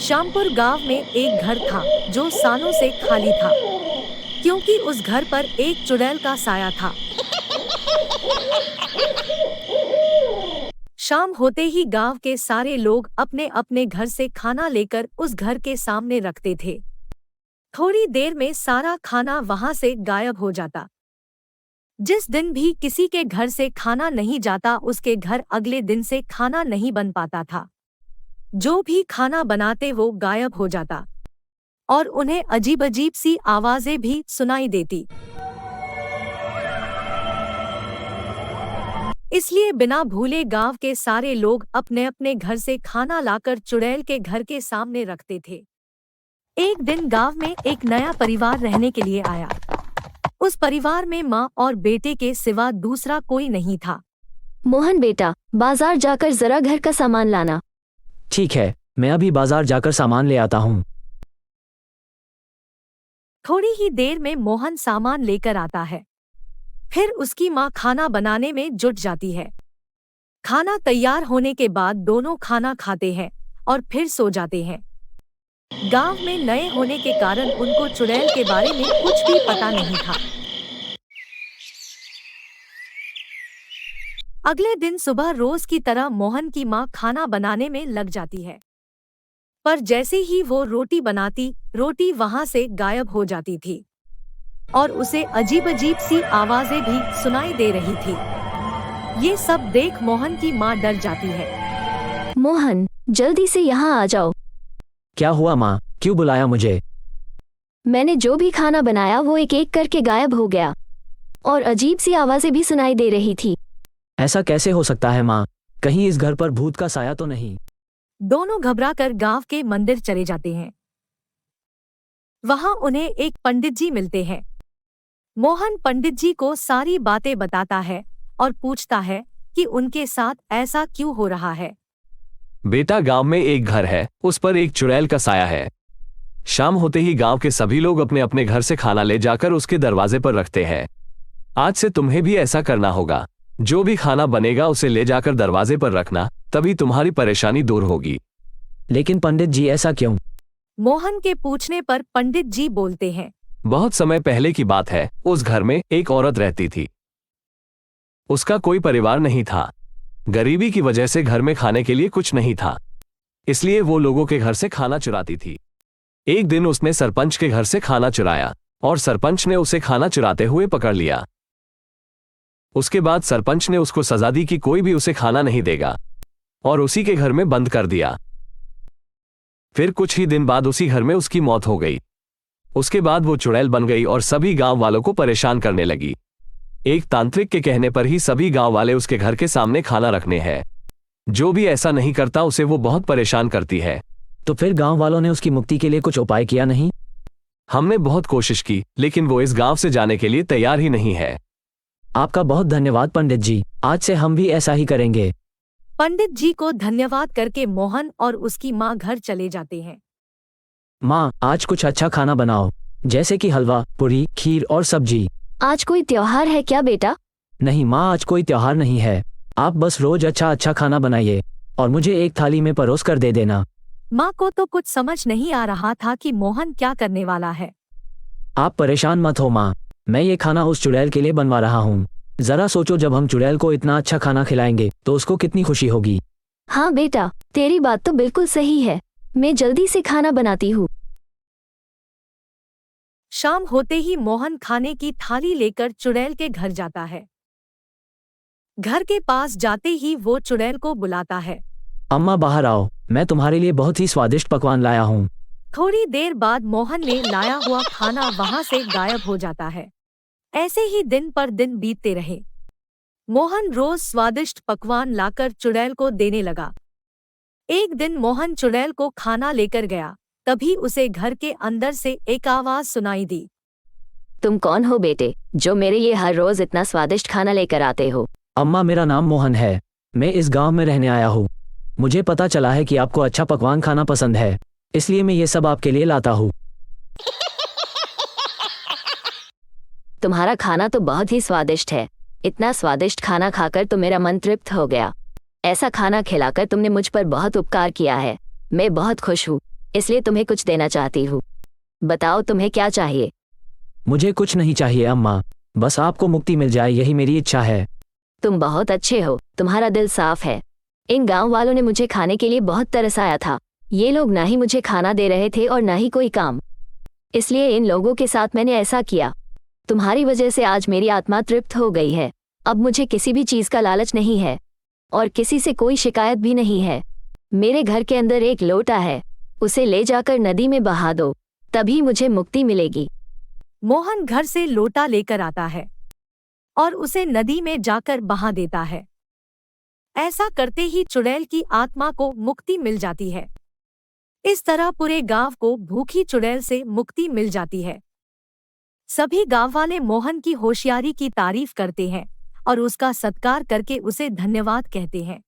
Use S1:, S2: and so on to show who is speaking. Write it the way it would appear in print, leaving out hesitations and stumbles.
S1: श्यामपुर गांव में एक घर था जो सालों से खाली था, क्योंकि उस घर पर एक चुड़ैल का साया था। शाम होते ही गांव के सारे लोग अपने अपने घर से खाना लेकर उस घर के सामने रखते थे। थोड़ी देर में सारा खाना वहां से गायब हो जाता। जिस दिन भी किसी के घर से खाना नहीं जाता, उसके घर अगले दिन से खाना नहीं बन पाता था। जो भी खाना बनाते वो गायब हो जाता और उन्हें अजीब अजीब सी आवाजें भी सुनाई देती। इसलिए बिना भूले गांव के सारे लोग अपने अपने घर से खाना लाकर चुड़ैल के घर के सामने रखते थे। एक दिन गांव में एक नया परिवार रहने के लिए आया। उस परिवार में माँ और बेटे के सिवा दूसरा कोई नहीं था।
S2: मोहन बेटा, बाजार जाकर जरा घर का सामान लाना।
S3: ठीक है, मैं अभी बाजार जाकर सामान ले आता हूँ।
S1: थोड़ी ही देर में मोहन सामान लेकर आता है। फिर उसकी माँ खाना बनाने में जुट जाती है। खाना तैयार होने के बाद दोनों खाना खाते हैं और फिर सो जाते हैं। गांव में नए होने के कारण उनको चुड़ैल के बारे में कुछ भी पता नहीं था। अगले दिन सुबह रोज की तरह मोहन की माँ खाना बनाने में लग जाती है, पर जैसे ही वो रोटी बनाती, रोटी वहां से गायब हो जाती थी और उसे अजीब अजीब सी आवाजें भी सुनाई दे रही थी। ये सब देख मोहन की माँ डर जाती है।
S2: मोहन, जल्दी से यहाँ आ जाओ।
S3: क्या हुआ माँ, क्यों बुलाया मुझे?
S2: मैंने जो भी खाना बनाया वो एक एक करके गायब हो गया और अजीब सी आवाजें भी सुनाई दे रही थी।
S3: ऐसा कैसे हो सकता है माँ? कहीं इस घर पर भूत का साया तो नहीं?
S1: दोनों घबराकर गांव के मंदिर चले जाते हैं। वहां उन्हें एक पंडित जी मिलते हैं। मोहन पंडित जी को सारी बातें बताता है और पूछता है कि उनके साथ ऐसा क्यों हो रहा है।
S4: बेटा, गांव में एक घर है, उस पर एक चुड़ैल का साया है। शाम होते ही गांव के सभी लोग अपने अपने घर से खाना ले जाकर उसके दरवाजे पर रखते हैं। आज से तुम्हें भी ऐसा करना होगा। जो भी खाना बनेगा उसे ले जाकर दरवाजे पर रखना, तभी तुम्हारी परेशानी दूर होगी।
S3: लेकिन पंडित जी, ऐसा क्यों?
S1: मोहन के पूछने पर पंडित जी बोलते हैं,
S4: बहुत समय पहले की बात है। उस घर में एक औरत रहती थी। उसका कोई परिवार नहीं था। गरीबी की वजह से घर में खाने के लिए कुछ नहीं था, इसलिए वो लोगों के घर से खाना चुराती थी। एक दिन उसने सरपंच के घर से खाना चुराया और सरपंच ने उसे खाना चुराते हुए पकड़ लिया। उसके बाद सरपंच ने उसको सजा दी कि कोई भी उसे खाना नहीं देगा और उसी के घर में बंद कर दिया। फिर कुछ ही दिन बाद उसी घर में उसकी मौत हो गई। उसके बाद वो चुड़ैल बन गई और सभी गांव वालों को परेशान करने लगी। एक तांत्रिक के कहने पर ही सभी गांव वाले उसके घर के सामने खाना रखने हैं। जो भी ऐसा नहीं करता उसे वो बहुत परेशान करती है।
S3: तो फिर गांव वालों ने उसकी मुक्ति के लिए कुछ उपाय किया नहीं?
S4: हमने बहुत कोशिश की, लेकिन वो इस गांव से जाने के लिए तैयार ही नहीं है।
S3: आपका बहुत धन्यवाद पंडित जी, आज से हम भी ऐसा ही करेंगे।
S1: पंडित जी को धन्यवाद करके मोहन और उसकी माँ घर चले जाते हैं।
S3: माँ, आज कुछ अच्छा खाना बनाओ, जैसे कि हलवा, पूरी, खीर और सब्जी।
S2: आज कोई त्योहार है क्या बेटा?
S3: नहीं माँ, आज कोई त्योहार नहीं है। आप बस रोज अच्छा अच्छा खाना बनाइए और मुझे एक थाली में परोस कर दे देना।
S1: माँ को तो कुछ समझ नहीं आ रहा था कि मोहन क्या करने वाला है।
S3: आप परेशान मत हो माँ, मैं ये खाना उस चुड़ैल के लिए बनवा रहा हूँ। जरा सोचो, जब हम चुड़ैल को इतना अच्छा खाना खिलाएंगे तो उसको कितनी खुशी होगी।
S2: हाँ बेटा, तेरी बात तो बिल्कुल सही है। मैं जल्दी से खाना बनाती हूँ।
S1: शाम होते ही मोहन खाने की थाली लेकर चुड़ैल के घर जाता है। घर के पास जाते ही वो चुड़ैल को बुलाता है।
S3: अम्मा, बाहर आओ, मैं तुम्हारे लिए बहुत ही स्वादिष्ट पकवान लाया हूँ।
S1: थोड़ी देर बाद मोहन ने लाया हुआ खाना वहां से गायब हो जाता है। ऐसे ही दिन पर दिन बीतते रहे। मोहन रोज स्वादिष्ट पकवान लाकर चुड़ैल को देने लगा। एक दिन मोहन चुड़ैल को खाना लेकर गया, तभी उसे घर के अंदर से एक आवाज सुनाई दी।
S2: तुम कौन हो बेटे, जो मेरे लिए हर रोज इतना स्वादिष्ट खाना लेकर आते हो?
S3: अम्मा, मेरा नाम मोहन है। मैं इस गांव में रहने आया हूँ। मुझे पता चला है कि आपको अच्छा पकवान खाना पसंद है, इसलिए मैं ये सब आपके लिए लाता हूँ।
S2: तुम्हारा खाना तो बहुत ही स्वादिष्ट है। इतना स्वादिष्ट खाना खाकर तो मेरा मन तृप्त हो गया। ऐसा खाना खिलाकर तुमने मुझ पर बहुत उपकार किया है। मैं बहुत खुश हूँ। इसलिए तुम्हें कुछ देना चाहती हूँ। बताओ तुम्हें क्या चाहिए।
S3: मुझे कुछ नहीं चाहिए अम्मा, बस आपको मुक्ति मिल जाए यही मेरी इच्छा है।
S2: तुम बहुत अच्छे हो, तुम्हारा दिल साफ है। इन गांव वालों ने मुझे खाने के लिए बहुत तरसाया था। ये लोग ना ही मुझे खाना दे रहे थे और ना ही कोई काम, इसलिए इन लोगों के साथ मैंने ऐसा किया। तुम्हारी वजह से आज मेरी आत्मा तृप्त हो गई है। अब मुझे किसी भी चीज का लालच नहीं है और किसी से कोई शिकायत भी नहीं है। मेरे घर के अंदर एक लोटा है, उसे ले जाकर नदी में बहा दो, तभी मुझे मुक्ति मिलेगी।
S1: मोहन घर से लोटा लेकर आता है और उसे नदी में जाकर बहा देता है। ऐसा करते ही चुड़ैल की आत्मा को मुक्ति मिल जाती है। इस तरह पूरे गांव को भूखी चुड़ैल से मुक्ति मिल जाती है। सभी गांव वाले मोहन की होशियारी की तारीफ करते हैं और उसका सत्कार करके उसे धन्यवाद कहते हैं।